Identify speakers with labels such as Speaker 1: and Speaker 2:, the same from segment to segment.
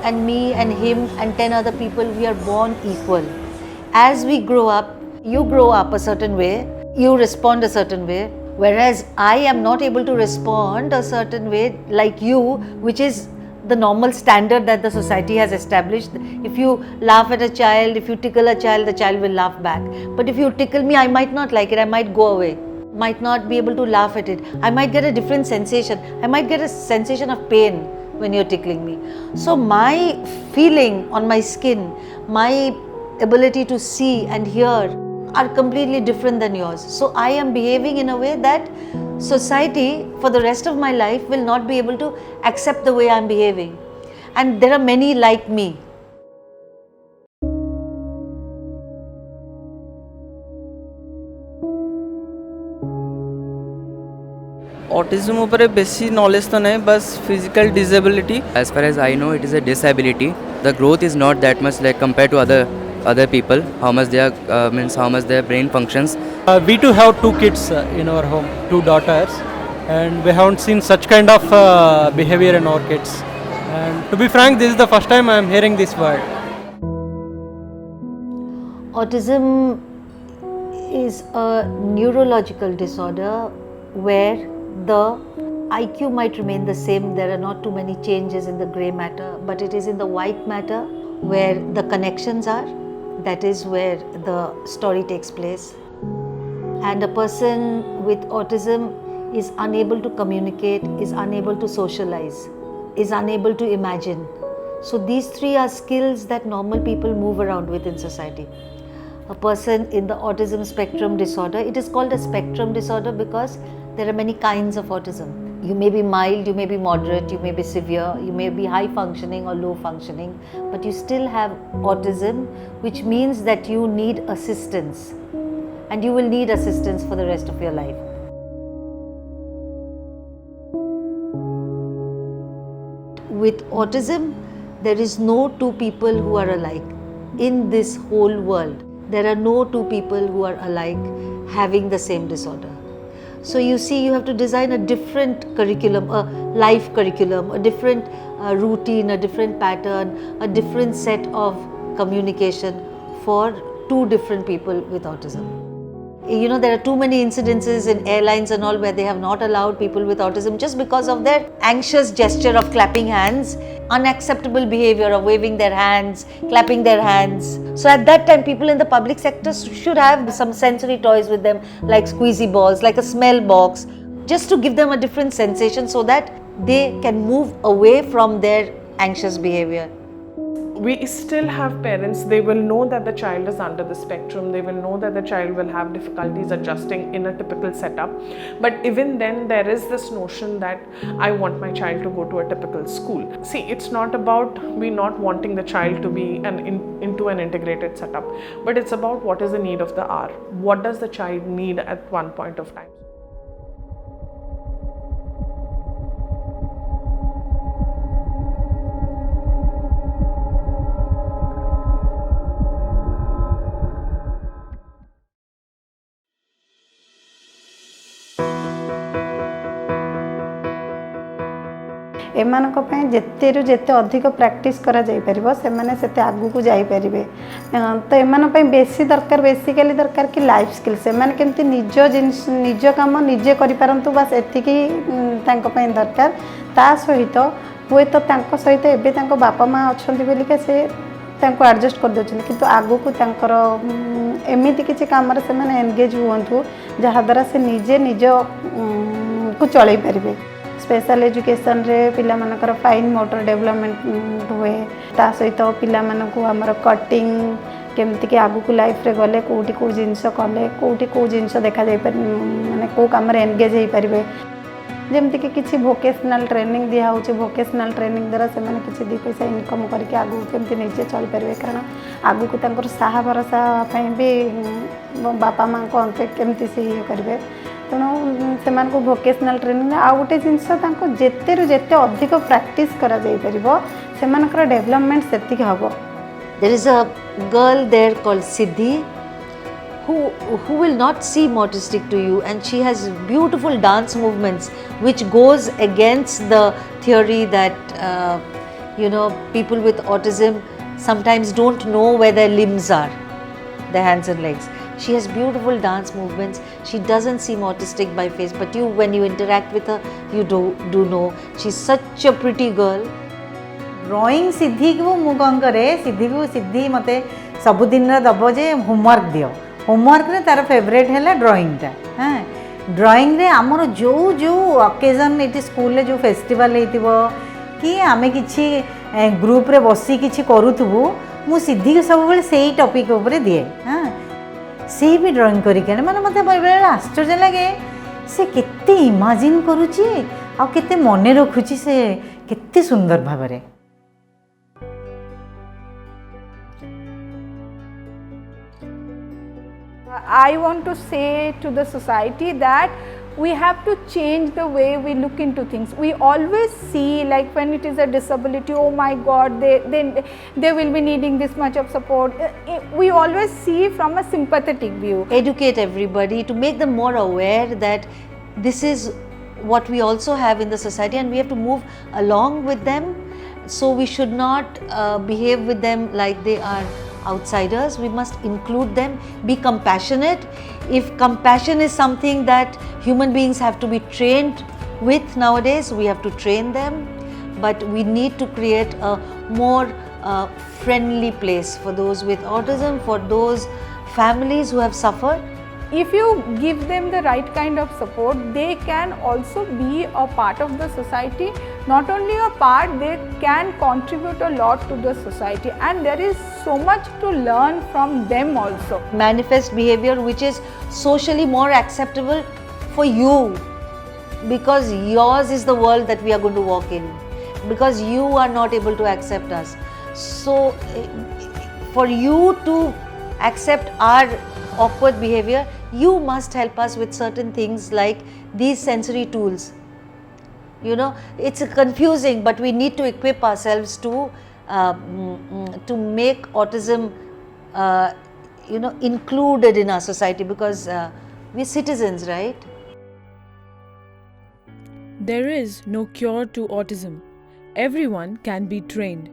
Speaker 1: and me and him and 10 other people, we are born equal. As we grow up, you grow up a certain way, you respond a certain way, whereas I am not able to respond a certain way like you, which is the normal standard that the society has established. If you laugh at a child, if you tickle a child, the child will laugh back. But if you tickle me, I might not like it, I might go away, might not be able to laugh at it. I might get a different sensation. I might get a sensation of pain when you're tickling me. So my feeling on my skin, my ability to see and hear are completely different than yours. So I am behaving in a way that society for the rest of my life will not be able to accept the way I'm behaving. And there are many like me.
Speaker 2: Autism ऊपर बेसी knowledge तो नहीं, बस physical disability.
Speaker 3: As far as I know, it is a disability. The growth is not that much like compared to other people. How much they are means how much their brain functions.
Speaker 4: We too have 2 kids in our home, 2 daughters, and we haven't seen such kind of behavior in our kids. And to be frank, this is the first time I am hearing this word.
Speaker 1: Autism is a neurological disorder where the IQ might remain the same. There are not too many changes in the grey matter, but it is in the white matter where the connections are. That is where the story takes place. And a person with autism is unable to communicate, is unable to socialize, is unable to imagine. So these 3 are skills that normal people move around with in society. A person in the autism spectrum disorder, it is called a spectrum disorder because there are many kinds of autism. You may be mild, you may be moderate, you may be severe, you may be high functioning or low functioning, but you still have autism, which means that you need assistance, and you will need assistance for the rest of your life. With autism, there is no 2 people who are alike in this whole world. There are no 2 people who are alike having the same disorder. So you see, you have to design a different curriculum, a life curriculum, a different routine, a different pattern, a different set of communication for 2 different people with autism. You know, there are too many incidences in airlines and all where they have not allowed people with autism just because of their anxious gesture of clapping hands, unacceptable behavior of waving their hands, clapping their hands. So at that time, people in the public sector should have some sensory toys with them, like squeezy balls, like a smell box, just to give them a different sensation so that they can move away from their anxious behavior.
Speaker 5: We still have parents, they will know that the child is under the spectrum, they will know that the child will have difficulties adjusting in a typical setup. But even then, there is this notion that I want my child to go to a typical school. See, it's not about we not wanting the child to be into an integrated setup, but it's about what is the need of the hour. What does the child need at one point of time?
Speaker 6: एमानक पय जेतेरु जेते अधिक practice करा जाई परिबो से माने सेते आगु को जाई परिबे तो एमान पय बेसी दरकार बेसिकली दरकार कि लाइफ स्किल से माने केमती निज काम निजे करि पारंतु बस एतिकी तांको पय दरकार ता सहित हुए तो तांको सहित एबे तांको बापा माँ अछंती बोली के से तांको एडजस्ट कर दोछन किंतु आगु को तांकर एमिति किछि काम रे से माने एंगेज हुवंतु जहा द्वारा से निजे निज को चलै परिबे स्पेशल एजुकेशन रे पिला मानकर फाइन मोटर डेवलपमेंट हुए ता सहित पिला मानकु हमर कटिंग केमति कि आगु को लाइफ रे गले कोठी को जिंस कले कोठी को जिंस देखा जाय पर माने को काम रे एंगेज होई परिबे जेमति कि किछि वोकेशनल ट्रेनिंग दिया होछि वोकेशनल ट्रेनिंग द्वारा से माने किछि 2 पैसा इनकम करके आगु केमति निजे चल परिबे कारण आगु को तांकर साहा भरोसा पय भी बापा मां को अंते केमति से करबे तेणु से वोकेशनल ट्रेनिंग आ गोटे जिनस जेतेरु जेते अधिक प्रैक्टिस करा जाई परिबो सेमानकर डेवलपमेंट सेतिक हबो.
Speaker 1: There is a girl there called Siddhi who will not seem autistic to you, and she has beautiful dance movements which goes against the theory that people with autism sometimes don't know where their limbs are, their hands and legs. She has beautiful dance movements. She doesn't seem autistic by face, but when you interact with her, you do know she's such a pretty girl.
Speaker 7: Drawing Siddhi को मु कौन करे सिद्धि मते सबुदिन दब जे homework दियो homework रे तार favourite है ड्रॉइंगटा हाँ ड्रॉइंग रे आमर जो जो ओकेजन ये स्कूल रे जो फेस्टिवल होइतिबो कि आमे किछि ग्रुप रे बसी किछि करूथबु मु सिद्धि को सब बेले सेही टॉपिक ऊपर दिए हाँ से भी ड्रॉइंग करिके माने मते बेले आश्चर्य लगे से केते इमेजिन करूची आ केते मने रखुची से केते सुंदर भाबरे.
Speaker 8: I want to say to the society that we have to change the way we look into things. We always see, like when it is a disability, oh my God, they will be needing this much of support. We always see from a sympathetic view.
Speaker 1: Educate everybody to make them more aware that this is what we also have in the society and we have to move along with them. So we should not behave with them like they are outsiders. We must include them, be compassionate. If compassion is something that human beings have to be trained with nowadays, we have to train them. But we need to create a more friendly place for those with autism, for those families who have suffered.
Speaker 8: If you give them the right kind of support, they can also be a part of the society. Not only a part, they can contribute a lot to the society, and there is so much to learn from them also.
Speaker 1: Manifest behavior which is socially more acceptable for you, because yours is the world that we are going to walk in, because you are not able to accept us. So for you to accept our awkward behavior, you must help us with certain things like these sensory tools. You know, it's confusing, but we need to equip ourselves to make autism included in our society, because we're citizens, right?
Speaker 9: There is no cure to autism. Everyone can be trained.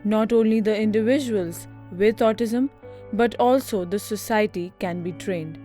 Speaker 9: Not only the individuals with autism, but also the society can be trained.